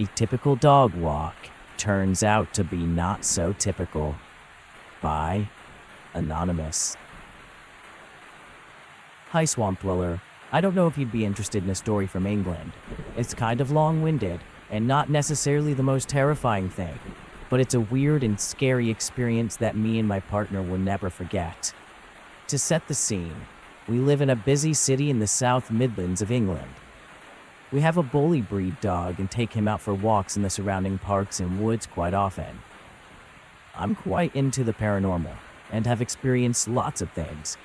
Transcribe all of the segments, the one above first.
A typical dog walk turns out to be not so typical. By Anonymous. Hi, Swamp Dweller. I don't know if you'd be interested in a story from England. It's kind of long-winded and not necessarily the most terrifying thing, but it's a weird and scary experience that me and my partner will never forget. To set the scene, we live in a busy city in the South Midlands of England. We have a bully breed dog and take him out for walks in the surrounding parks and woods quite often. I'm quite into the paranormal and have experienced lots of things.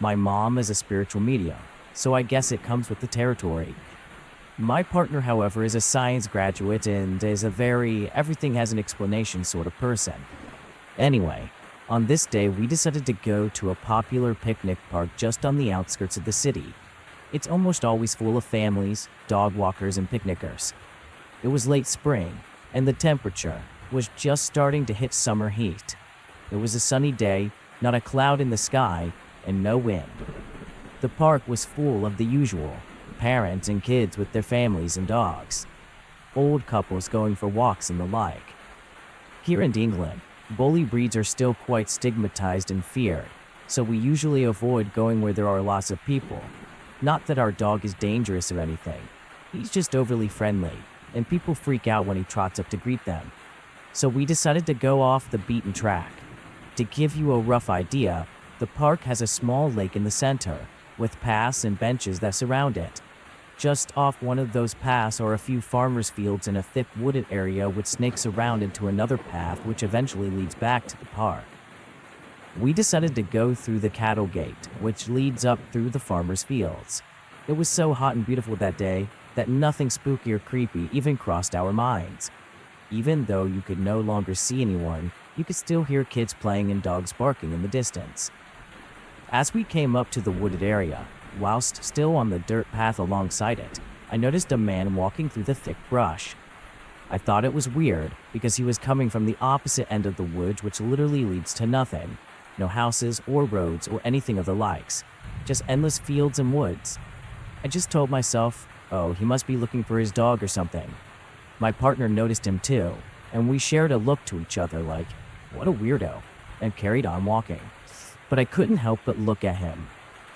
My mom is a spiritual medium, so I guess it comes with the territory. My partner, however, is a science graduate and is a very everything has an explanation sort of person. Anyway, on this day we decided to go to a popular picnic park just on the outskirts of the city. It's almost always full of families, dog walkers, and picnickers. It was late spring, and the temperature was just starting to hit summer heat. It was a sunny day, not a cloud in the sky, and no wind. The park was full of the usual, parents and kids with their families and dogs, old couples going for walks and the like. Here in England, bully breeds are still quite stigmatized and feared, so we usually avoid going where there are lots of people. Not that our dog is dangerous or anything. He's just overly friendly, and people freak out when he trots up to greet them. So we decided to go off the beaten track. To give you a rough idea, the park has a small lake in the center, with paths and benches that surround it. Just off one of those paths are a few farmers' fields and a thick wooded area which snakes around into another path which eventually leads back to the park. We decided to go through the cattle gate, which leads up through the farmers' fields. It was so hot and beautiful that day that nothing spooky or creepy even crossed our minds. Even though you could no longer see anyone, you could still hear kids playing and dogs barking in the distance. As we came up to the wooded area, whilst still on the dirt path alongside it, I noticed a man walking through the thick brush. I thought it was weird because he was coming from the opposite end of the woods, which literally leads to nothing. No houses or roads or anything of the likes, just endless fields and woods. I just told myself, oh, he must be looking for his dog or something. My partner noticed him too, and we shared a look to each other like, what a weirdo, and carried on walking. But I couldn't help but look at him.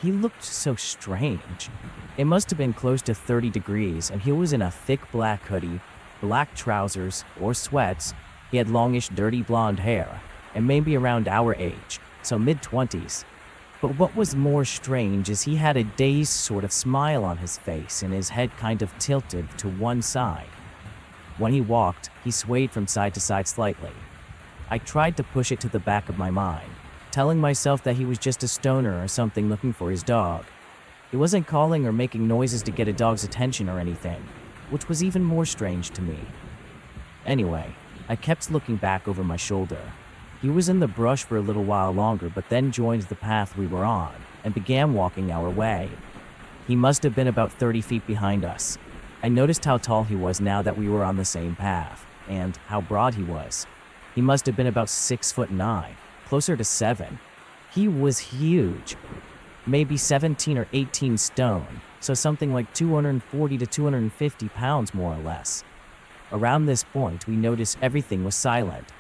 He looked so strange. It must have been close to 30 degrees, and he was in a thick black hoodie, black trousers or sweats. He had longish, dirty blonde hair, and maybe around our age. So mid-20s. But what was more strange is he had a dazed sort of smile on his face and his head kind of tilted to one side. When he walked, he swayed from side to side slightly. I tried to push it to the back of my mind, telling myself that he was just a stoner or something looking for his dog. He wasn't calling or making noises to get a dog's attention or anything, which was even more strange to me. Anyway, I kept looking back over my shoulder. He was in the brush for a little while longer, but then joined the path we were on and began walking our way. He must have been about 30 feet behind us. I noticed how tall he was now that we were on the same path, and how broad he was. He must have been about 6'9", closer to 7. He was huge, maybe 17 or 18 stone, so something like 240 to 250 pounds more or less. Around this point, we noticed everything was silent.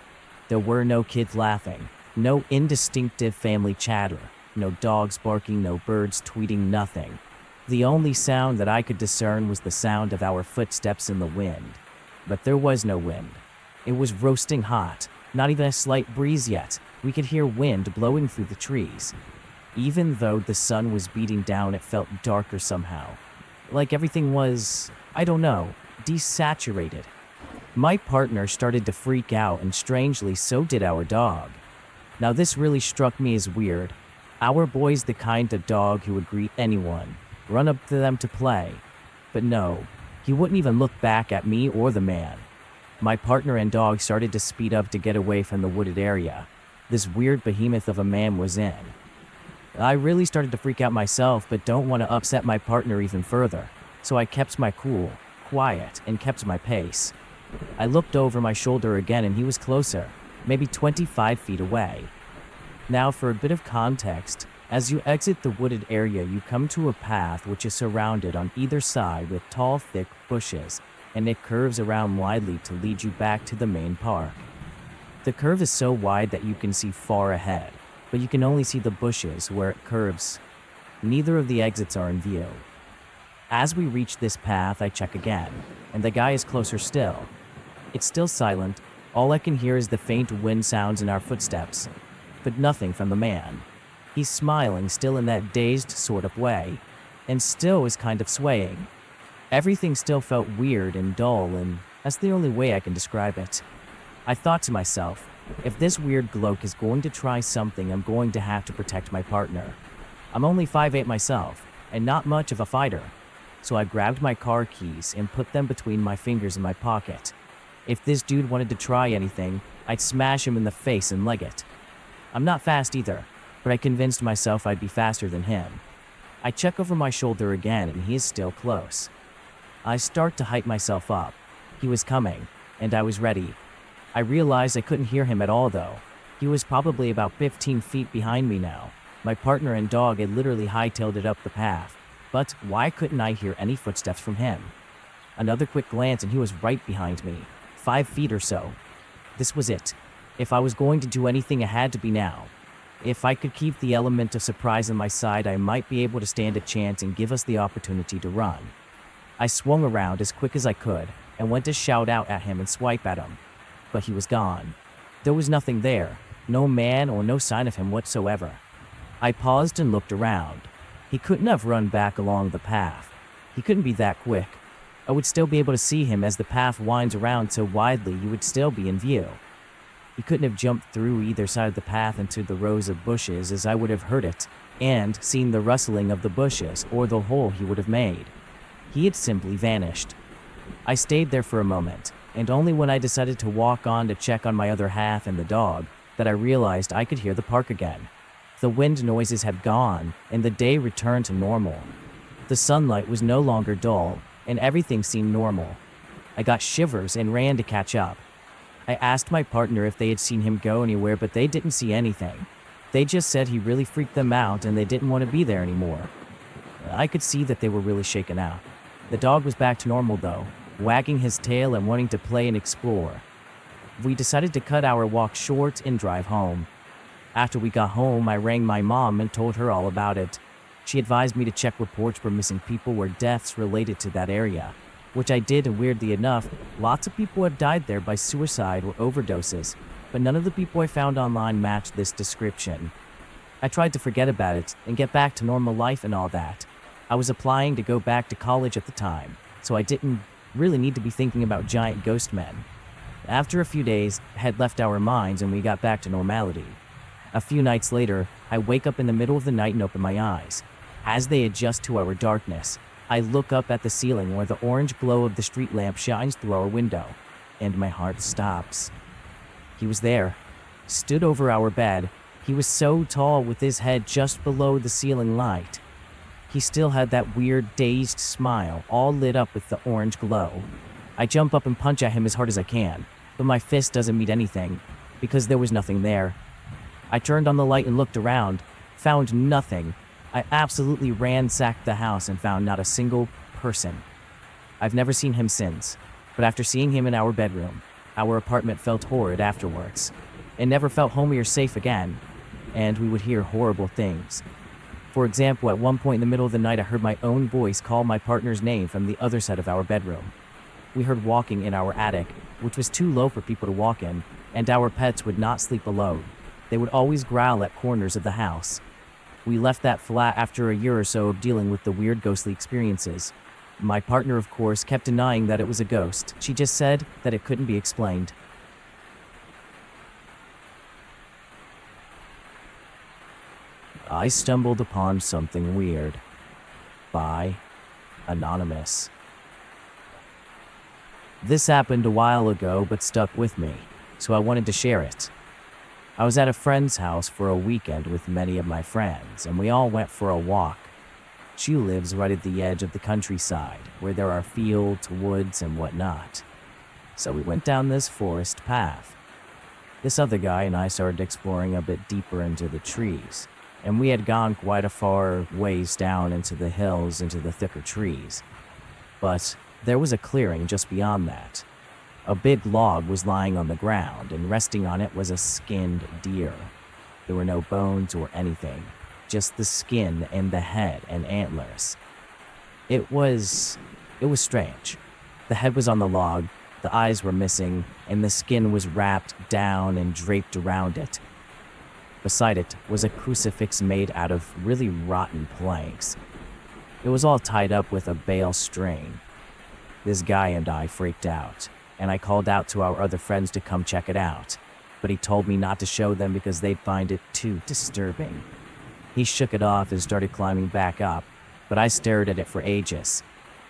There were no kids laughing, no indistinctive family chatter, no dogs barking, no birds tweeting, nothing. The only sound that I could discern was the sound of our footsteps in the wind. But there was no wind. It was roasting hot, not even a slight breeze yet. We could hear wind blowing through the trees. Even though the sun was beating down, it felt darker somehow. Like everything was, I don't know, desaturated. My partner started to freak out, and strangely, so did our dog. Now this really struck me as weird. Our boy's the kind of dog who would greet anyone, run up to them to play. But no, he wouldn't even look back at me or the man. My partner and dog started to speed up to get away from the wooded area this weird behemoth of a man was in. I really started to freak out myself, but don't want to upset my partner even further, so I kept my cool, quiet, and kept my pace. I looked over my shoulder again, and he was closer, maybe 25 feet away. Now, for a bit of context, as you exit the wooded area, you come to a path which is surrounded on either side with tall, thick bushes and it curves around widely to lead you back to the main park. The curve is so wide that you can see far ahead, but you can only see the bushes where it curves. Neither of the exits are in view. As we reach this path, I check again, and the guy is closer still. It's still silent. All I can hear is the faint wind sounds in our footsteps, but nothing from the man. He's smiling, still in that dazed sort of way, and still is kind of swaying. Everything still felt weird and dull, and that's the only way I can describe it. I thought to myself, if this weird bloke is going to try something, I'm going to have to protect my partner. I'm only 5'8" myself, and not much of a fighter. So I grabbed my car keys and put them between my fingers in my pocket. If this dude wanted to try anything, I'd smash him in the face and leg it. I'm not fast either, but I convinced myself I'd be faster than him. I check over my shoulder again, and he is still close. I start to hype myself up. He was coming, and I was ready. I realized I couldn't hear him at all though. He was probably about 15 feet behind me now. My partner and dog had literally hightailed it up the path. But why couldn't I hear any footsteps from him? Another quick glance and he was right behind me, 5 feet or so. This was it. If I was going to do anything, it had to be now. If I could keep the element of surprise on my side, I might be able to stand a chance and give us the opportunity to run. I swung around as quick as I could and went to shout out at him and swipe at him. But he was gone. There was nothing there, no man or no sign of him whatsoever. I paused and looked around. He couldn't have run back along the path. He couldn't be that quick. I would still be able to see him as the path winds around so widely you would still be in view. He couldn't have jumped through either side of the path into the rows of bushes, as I would have heard it and seen the rustling of the bushes or the hole he would have made. He had simply vanished. I stayed there for a moment, and only when I decided to walk on to check on my other half and the dog that I realized I could hear the park again. The wind noises had gone, and the day returned to normal. The sunlight was no longer dull, and everything seemed normal. I got shivers and ran to catch up. I asked my partner if they had seen him go anywhere, but they didn't see anything. They just said he really freaked them out and they didn't want to be there anymore. I could see that they were really shaken out. The dog was back to normal though, wagging his tail and wanting to play and explore. We decided to cut our walk short and drive home. After we got home, I rang my mom and told her all about it. She advised me to check reports for missing people or deaths related to that area, which I did, and weirdly enough, lots of people have died there by suicide or overdoses, but none of the people I found online matched this description. I tried to forget about it and get back to normal life and all that. I was applying to go back to college at the time, so I didn't really need to be thinking about giant ghost men. After a few days, it had left our minds and we got back to normality. A few nights later, I wake up in the middle of the night and open my eyes. As they adjust to our darkness, I look up at the ceiling where the orange glow of the street lamp shines through our window, and my heart stops. He was there, stood over our bed. He was so tall with his head just below the ceiling light. He still had that weird, dazed smile, all lit up with the orange glow. I jump up and punch at him as hard as I can, but my fist doesn't meet anything, because there was nothing there. I turned on the light and looked around, found nothing. I absolutely ransacked the house and found not a single person. I've never seen him since, but after seeing him in our bedroom, our apartment felt horrid afterwards. It never felt homey or safe again, and we would hear horrible things. For example, at one point in the middle of the night, I heard my own voice call my partner's name from the other side of our bedroom. We heard walking in our attic, which was too low for people to walk in, and our pets would not sleep alone. They would always growl at corners of the house. We left that flat after a year or so of dealing with the weird ghostly experiences. My partner, of course, kept denying that it was a ghost. She just said that it couldn't be explained. I stumbled upon something weird. By Anonymous. This happened a while ago but stuck with me, so I wanted to share it. I was at a friend's house for a weekend with many of my friends, and we all went for a walk. She lives right at the edge of the countryside, where there are fields, woods, and whatnot. So we went down this forest path. This other guy and I started exploring a bit deeper into the trees, and we had gone quite a far ways down into the hills, into the thicker trees. But There was a clearing just beyond that. A big log was lying on the ground, and resting on it was a skinned deer. There were no bones or anything, just the skin and the head and antlers. It was strange. The head was on the log, the eyes were missing, and the skin was wrapped down and draped around it. Beside it was a crucifix made out of really rotten planks. It was all tied up with a bale string. This guy and I freaked out, and I called out to our other friends to come check it out, but he told me not to show them because they'd find it too disturbing. He shook it off and started climbing back up, but I stared at it for ages.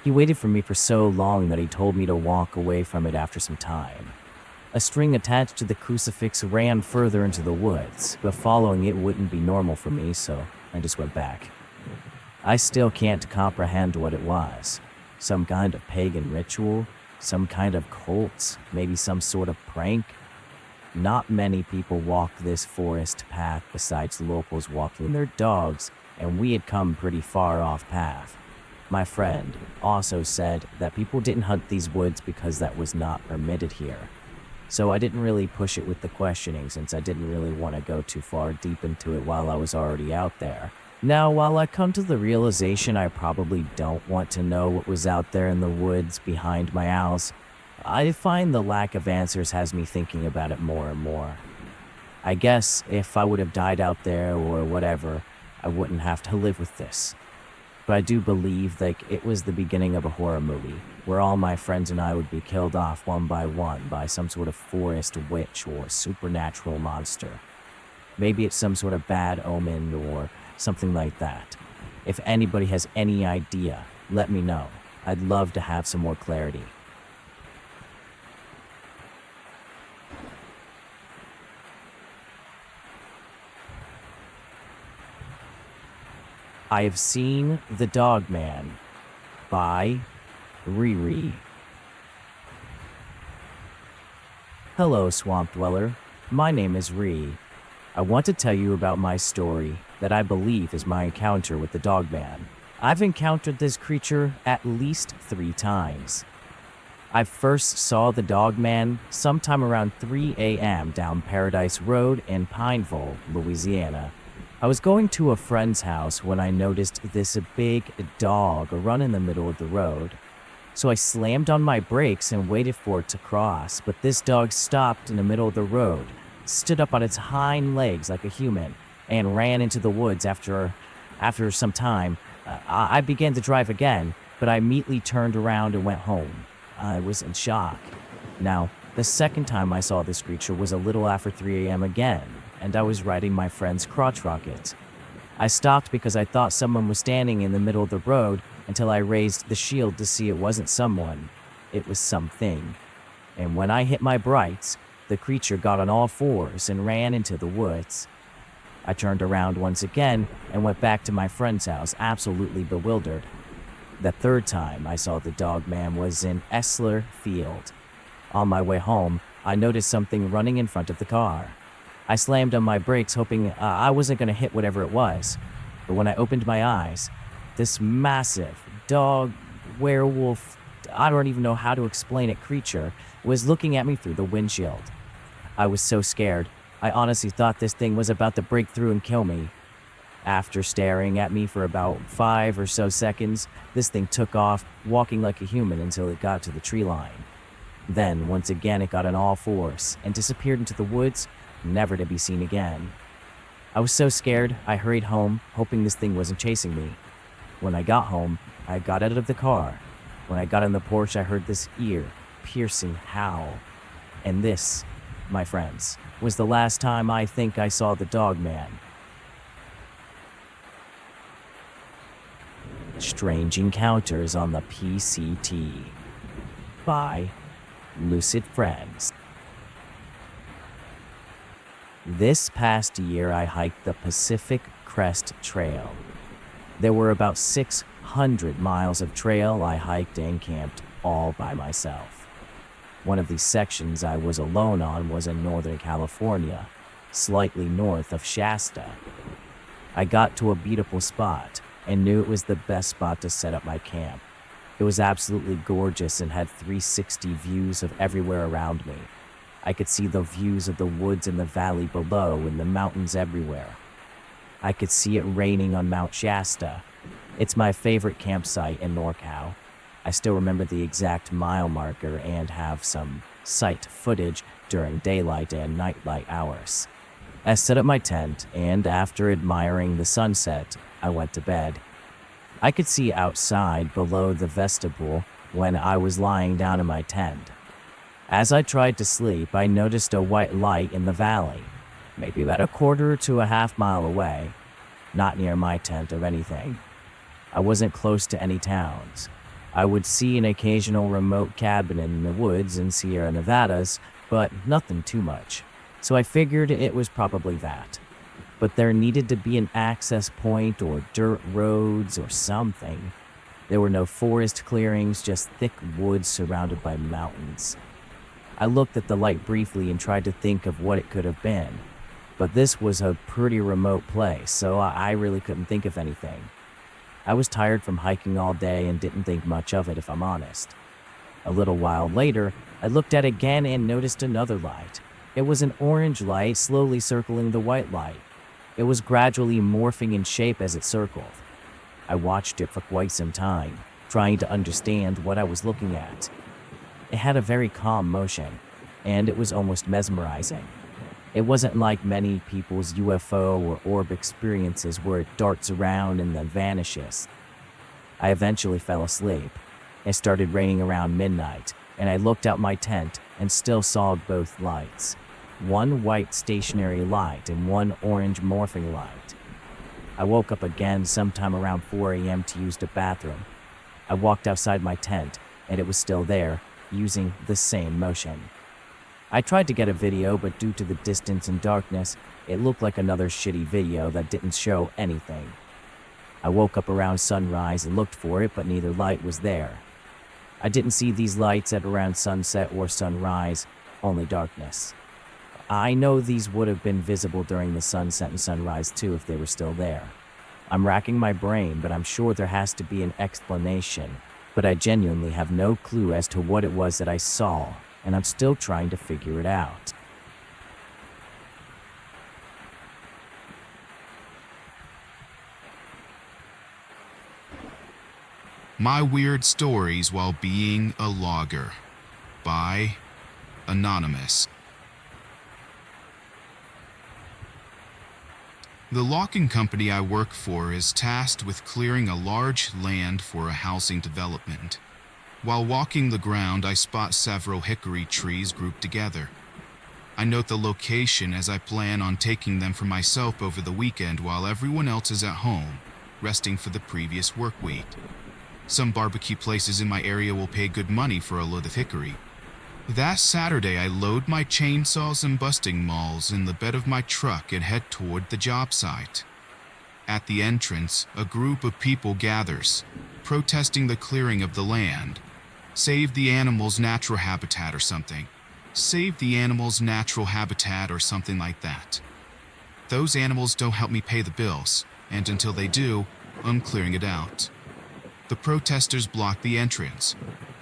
He waited for me for so long that he told me to walk away from it after some time. A string attached to the crucifix ran further into the woods, but following it wouldn't be normal for me, so I just went back. I still can't comprehend what it was. Some kind of pagan ritual? Some kind of cult? Maybe some sort of prank? Not many people walk this forest path besides locals walking their dogs, and we had come pretty far off path. My friend also said that people didn't hunt these woods because that was not permitted here. So I didn't really push it with the questioning since I didn't really want to go too far deep into it while I was already out there. Now, while I come to the realization I probably don't want to know what was out there in the woods behind my house, I find the lack of answers has me thinking about it more and more. I guess if I would have died out there or whatever, I wouldn't have to live with this. But I do believe it was the beginning of a horror movie, where all my friends and I would be killed off one by some sort of forest witch or supernatural monster. Maybe it's some sort of bad omen or something like that. If anybody has any idea, let me know. I'd love to have some more clarity. I have seen The Dog Man by Riri. Hello, Swamp Dweller. My name is Ree. I want to tell you about my story that I believe is my encounter with the Dog Man. I've encountered this creature at least 3 times. I first saw the Dog Man sometime around 3 a.m. down Paradise Road in Pineville, Louisiana. I was going to a friend's house when I noticed this big dog run in the middle of the road. So I slammed on my brakes and waited for it to cross, but this dog stopped in the middle of the road, stood up on its hind legs like a human, and ran into the woods. After some time, I began to drive again, but I immediately turned around and went home. I was in shock. Now, the second time I saw this creature was a little after 3 a.m. again, and I was riding my friend's crotch rocket. I stopped because I thought someone was standing in the middle of the road until I raised the shield to see it wasn't someone. It was something. And when I hit my brights, the creature got on all fours and ran into the woods. I turned around once again and went back to my friend's house, absolutely bewildered. The third time I saw the Dog Man was in Esler Field. On my way home, I noticed something running in front of the car. I slammed on my brakes, hoping I wasn't going to hit whatever it was. But when I opened my eyes, this massive dog, werewolf, I don't even know how to explain it, creature was looking at me through the windshield. I was so scared. I honestly thought this thing was about to break through and kill me. After staring at me for about 5 or so seconds, this thing took off, walking like a human until it got to the tree line. Then, once again, it got on all fours and disappeared into the woods, never to be seen again. I was so scared, I hurried home, hoping this thing wasn't chasing me. When I got home, I got out of the car. When I got on the porch, I heard this ear-piercing howl. And this, my friends, was the last time I think I saw the Dog Man. Strange Encounters on the PCT by Lucid Friends. This past year, I hiked the Pacific Crest Trail. There were about 600 miles of trail I hiked and camped all by myself. One of these sections I was alone on was in Northern California, slightly north of Shasta. I got to a beautiful spot and knew it was the best spot to set up my camp. It was absolutely gorgeous and had 360 views of everywhere around me. I could see the views of the woods in the valley below and the mountains everywhere. I could see it raining on Mount Shasta. It's my favorite campsite in NorCal. I still remember the exact mile marker and have some site footage during daylight and nightlight hours. I set up my tent, and after admiring the sunset, I went to bed. I could see outside below the vestibule when I was lying down in my tent. As I tried to sleep, I noticed a white light in the valley, maybe about a quarter to a half mile away, not near my tent or anything. I wasn't close to any towns. I would see an occasional remote cabin in the woods in Sierra Nevadas, but nothing too much. So I figured it was probably that. But there needed to be an access point or dirt roads or something. There were no forest clearings, just thick woods surrounded by mountains. I looked at the light briefly and tried to think of what it could have been. But this was a pretty remote place, so I really couldn't think of anything. I was tired from hiking all day and didn't think much of it, if I'm honest. A little while later, I looked at it again and noticed another light. It was an orange light slowly circling the white light. It was gradually morphing in shape as it circled. I watched it for quite some time, trying to understand what I was looking at. It had a very calm motion, and it was almost mesmerizing. It wasn't like many people's UFO or orb experiences where it darts around and then vanishes. I eventually fell asleep. It started raining around midnight, and I looked out my tent and still saw both lights. One white stationary light and one orange morphing light. I woke up again sometime around 4 a.m. to use the bathroom. I walked outside my tent, and it was still there, using the same motion. I tried to get a video, but due to the distance and darkness, it looked like another shitty video that didn't show anything. I woke up around sunrise and looked for it, but neither light was there. I didn't see these lights at around sunset or sunrise, only darkness. I know these would have been visible during the sunset and sunrise too if they were still there. I'm racking my brain, but I'm sure there has to be an explanation, but I genuinely have no clue as to what it was that I saw, and I'm still trying to figure it out. My Weird Stories While Being a Logger by Anonymous. The logging company I work for is tasked with clearing a large land for a housing development. While walking the ground, I spot several hickory trees grouped together. I note the location as I plan on taking them for myself over the weekend while everyone else is at home, resting for the previous work week. Some barbecue places in my area will pay good money for a load of hickory. That Saturday, I load my chainsaws and busting mauls in the bed of my truck and head toward the job site. At the entrance, a group of people gathers, protesting the clearing of the land. Save the animals' natural habitat or something. Save the animals' natural habitat or something like that. Those animals don't help me pay the bills, and until they do, I'm clearing it out. The protesters block the entrance.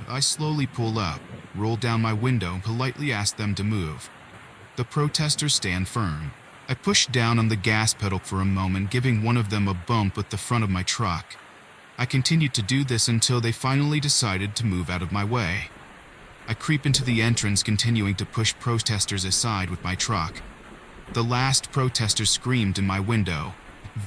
I slowly pull up, roll down my window, and politely ask them to move. The protesters stand firm. I push down on the gas pedal for a moment, giving one of them a bump with the front of my truck. I continued to do this until they finally decided to move out of my way. I creep into the entrance, continuing to push protesters aside with my truck. The last protester screamed in my window,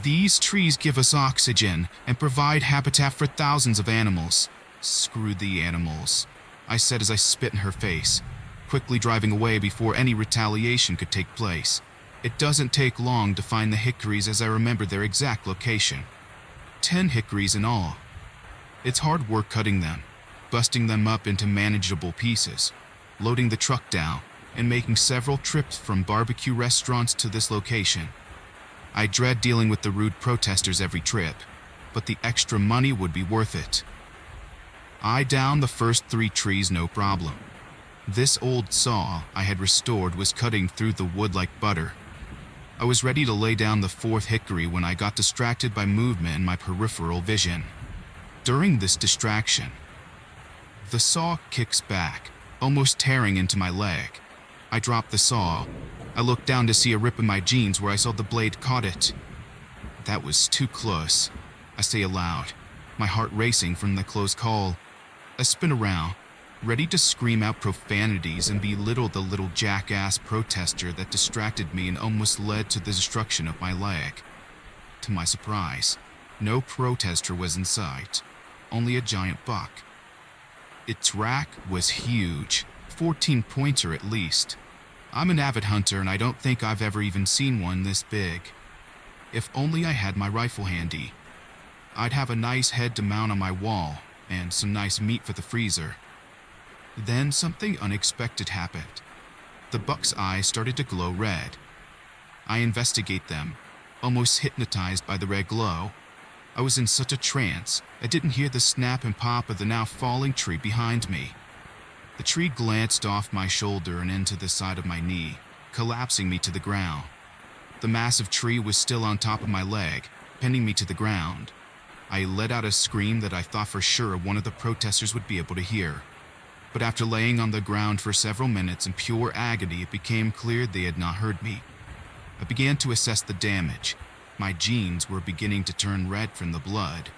"These trees give us oxygen and provide habitat for thousands of animals." "Screw the animals," I said as I spit in her face, quickly driving away before any retaliation could take place. It doesn't take long to find the hickories as I remember their exact location. 10 hickories in all. It's hard work cutting them, busting them up into manageable pieces, loading the truck down, and making several trips from barbecue restaurants to this location. I dread dealing with the rude protesters every trip, but the extra money would be worth it. I downed the first 3 trees no problem. This old saw I had restored was cutting through the wood like butter. I was ready to lay down the 4th hickory when I got distracted by movement in my peripheral vision. During this distraction, The saw kicks back, almost tearing into my leg. I drop the saw. I look down to see a rip in my jeans where I saw the blade caught it. That was too close. I say aloud, my heart racing from the close call. I spin around, ready to scream out profanities and belittle the little jackass protester that distracted me and almost led to the destruction of my leg. To my surprise, no protester was in sight, only a giant buck. Its rack was huge, 14-pointer at least. I'm an avid hunter and I don't think I've ever even seen one this big. If only I had my rifle handy. I'd have a nice head to mount on my wall and some nice meat for the freezer. Then something unexpected happened. The buck's eyes started to glow red. I investigate them, almost hypnotized by the red glow. I was in such a trance, I didn't hear the snap and pop of the now falling tree behind me. The tree glanced off my shoulder and into the side of my knee, collapsing me to the ground. The massive tree was still on top of my leg, pinning me to the ground. I let out a scream that I thought for sure one of the protesters would be able to hear. But after laying on the ground for several minutes in pure agony, it became clear they had not heard me. I began to assess the damage. My jeans were beginning to turn red from the blood.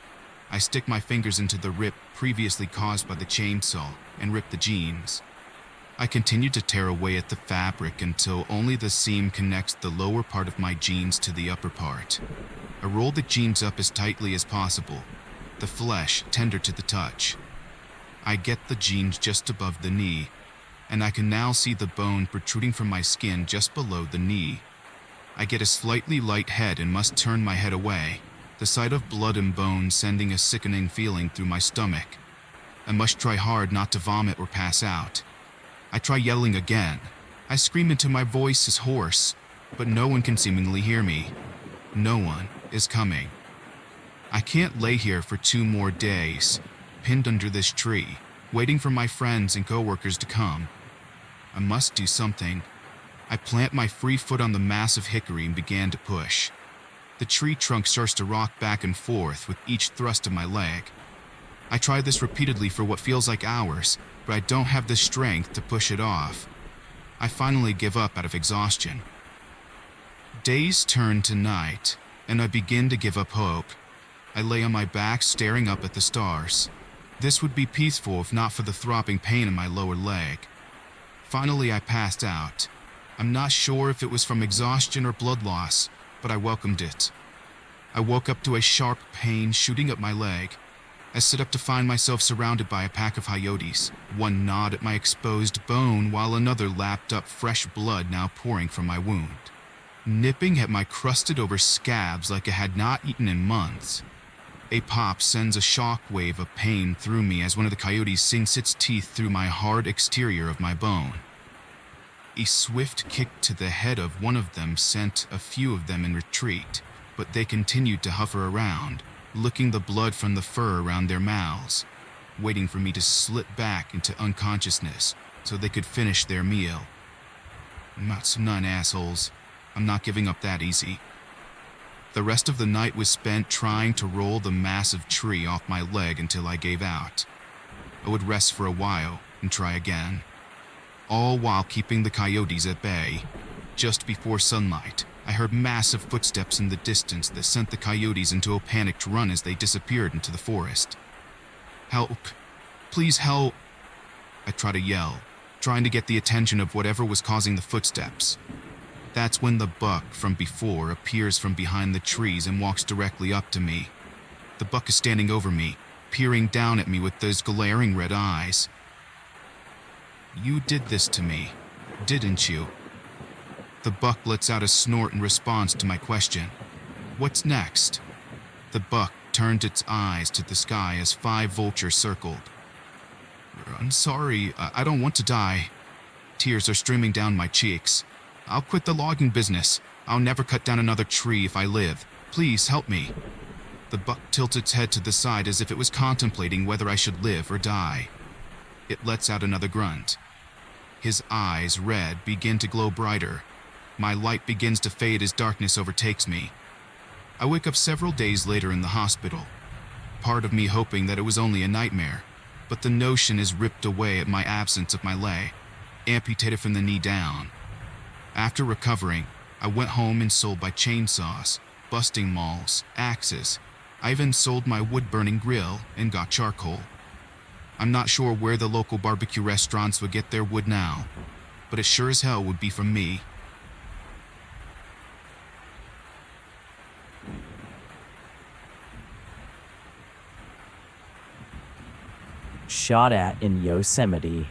I stick my fingers into the rip previously caused by the chainsaw and rip the jeans. I continued to tear away at the fabric until only the seam connects the lower part of my jeans to the upper part. I roll the jeans up as tightly as possible, the flesh tender to the touch. I get the jeans just above the knee, and I can now see the bone protruding from my skin just below the knee. I get a slightly light head and must turn my head away, the sight of blood and bone sending a sickening feeling through my stomach. I must try hard not to vomit or pass out. I try yelling again. I scream until my voice is hoarse, but no one can seemingly hear me. No one is coming. I can't lay here for 2 more days, pinned under this tree, waiting for my friends and coworkers to come. I must do something. I plant my free foot on the massive hickory and began to push. The tree trunk starts to rock back and forth with each thrust of my leg. I try this repeatedly for what feels like hours, but I don't have the strength to push it off. I finally give up out of exhaustion. Days turn to night, and I begin to give up hope. I lay on my back staring up at the stars. This would be peaceful if not for the throbbing pain in my lower leg. Finally, I passed out. I'm not sure if it was from exhaustion or blood loss, but I welcomed it. I woke up to a sharp pain shooting up my leg. I sit up to find myself surrounded by a pack of coyotes. One gnawed at my exposed bone while another lapped up fresh blood now pouring from my wound, nipping at my crusted over scabs like I had not eaten in months. A pop sends a shock wave of pain through me as one of the coyotes sinks its teeth through my hard exterior of my bone. A swift kick to the head of one of them sent a few of them in retreat, but they continued to hover around, licking the blood from the fur around their mouths, waiting for me to slip back into unconsciousness so they could finish their meal. Nuts, none, assholes. I'm not giving up that easy. The rest of the night was spent trying to roll the massive tree off my leg until I gave out. I would rest for a while and try again, all while keeping the coyotes at bay. Just before sunlight, I heard massive footsteps in the distance that sent the coyotes into a panicked run as they disappeared into the forest. Help! Please help! I try to yell, trying to get the attention of whatever was causing the footsteps. That's when the buck from before appears from behind the trees and walks directly up to me. The buck is standing over me, peering down at me with those glaring red eyes. You did this to me, didn't you? The buck lets out a snort in response to my question. What's next? The buck turned its eyes to the sky as 5 vultures circled. I'm sorry, I don't want to die. Tears are streaming down my cheeks. I'll quit the logging business. I'll never cut down another tree if I live. Please help me. The buck tilts its head to the side as if it was contemplating whether I should live or die. It lets out another grunt. His eyes, red, begin to glow brighter. My light begins to fade as darkness overtakes me. I wake up several days later in the hospital, part of me hoping that it was only a nightmare, but the notion is ripped away at my absence of my leg, amputated from the knee down. After recovering, I went home and sold my chainsaws, busting mauls, axes. I even sold my wood-burning grill and got charcoal. I'm not sure where the local barbecue restaurants would get their wood now, but it sure as hell would be from me. Shot at in Yosemite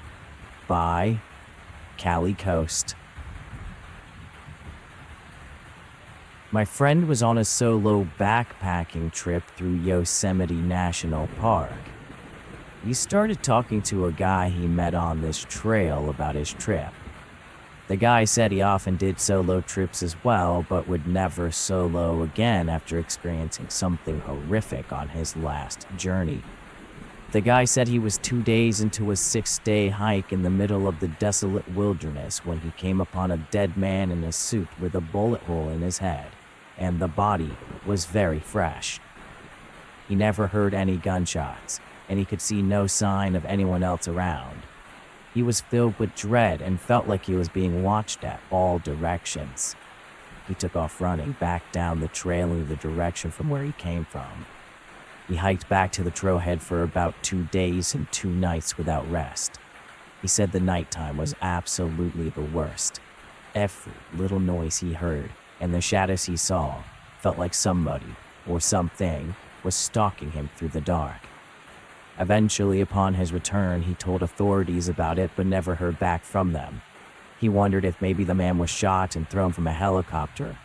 by Cali Coast. My friend was on a solo backpacking trip through Yosemite National Park. He started talking to a guy he met on this trail about his trip. The guy said he often did solo trips as well, but would never solo again after experiencing something horrific on his last journey. The guy said he was 2 days into a 6-day hike in the middle of the desolate wilderness when he came upon a dead man in a suit with a bullet hole in his head, and the body was very fresh. He never heard any gunshots, and he could see no sign of anyone else around. He was filled with dread and felt like he was being watched at all directions. He took off running back down the trail in the direction from where he came from. He hiked back to the trailhead for about 2 days and 2 nights without rest. He said the nighttime was absolutely the worst. Every little noise he heard and the shadows he saw felt like somebody or something was stalking him through the dark. Eventually, upon his return, he told authorities about it but never heard back from them. He wondered if maybe the man was shot and thrown from a helicopter.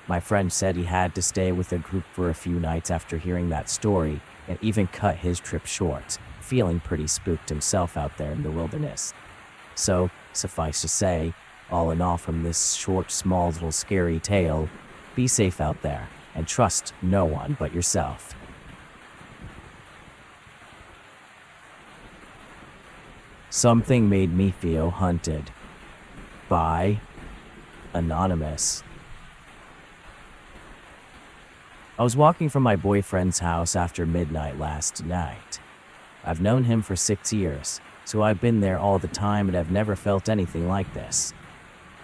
My friend said he had to stay with a group for a few nights after hearing that story and even cut his trip short, feeling pretty spooked himself out there in the wilderness. So, suffice to say, all in all from this short, small, little scary tale, be safe out there and trust no one but yourself. Something made me feel hunted. By Anonymous. I was walking from my boyfriend's house after midnight last night. I've known him for 6 years, so I've been there all the time and I've never felt anything like this.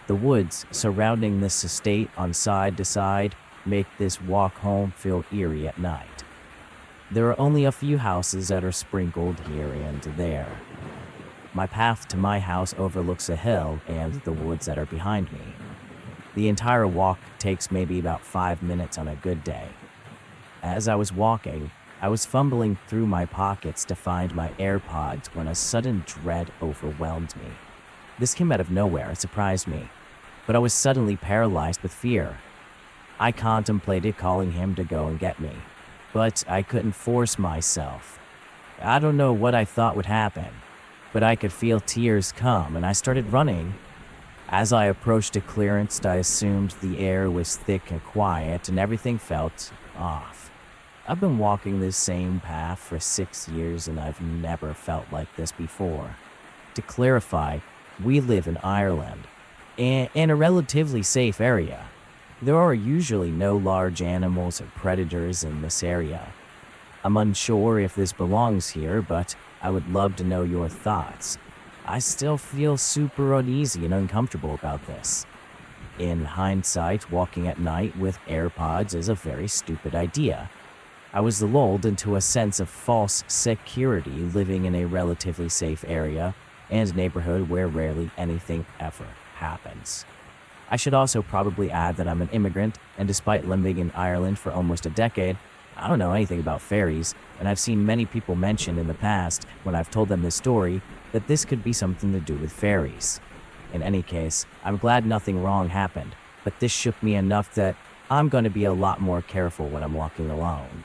The woods surrounding this estate on side to side make this walk home feel eerie at night. There are only a few houses that are sprinkled here and there. My path to my house overlooks a hill and the woods that are behind me. The entire walk takes maybe about 5 minutes on a good day. As I was walking, I was fumbling through my pockets to find my AirPods when a sudden dread overwhelmed me. This came out of nowhere and surprised me, but I was suddenly paralyzed with fear. I contemplated calling him to go and get me, but I couldn't force myself. I don't know what I thought would happen, but I could feel tears come and I started running. As I approached a clearance, I assumed the air was thick and quiet and everything felt off. I've been walking this same path for 6 years and I've never felt like this before. To clarify, we live in Ireland, in a relatively safe area. There are usually no large animals or predators in this area. I'm unsure if this belongs here, but I would love to know your thoughts. I still feel super uneasy and uncomfortable about this. In hindsight, walking at night with AirPods is a very stupid idea. I was lulled into a sense of false security living in a relatively safe area and neighborhood where rarely anything ever happens. I should also probably add that I'm an immigrant, and despite living in Ireland for almost a decade, I don't know anything about fairies, and I've seen many people mention in the past, when I've told them this story, that this could be something to do with fairies. In any case, I'm glad nothing wrong happened, but this shook me enough that I'm going to be a lot more careful when I'm walking alone.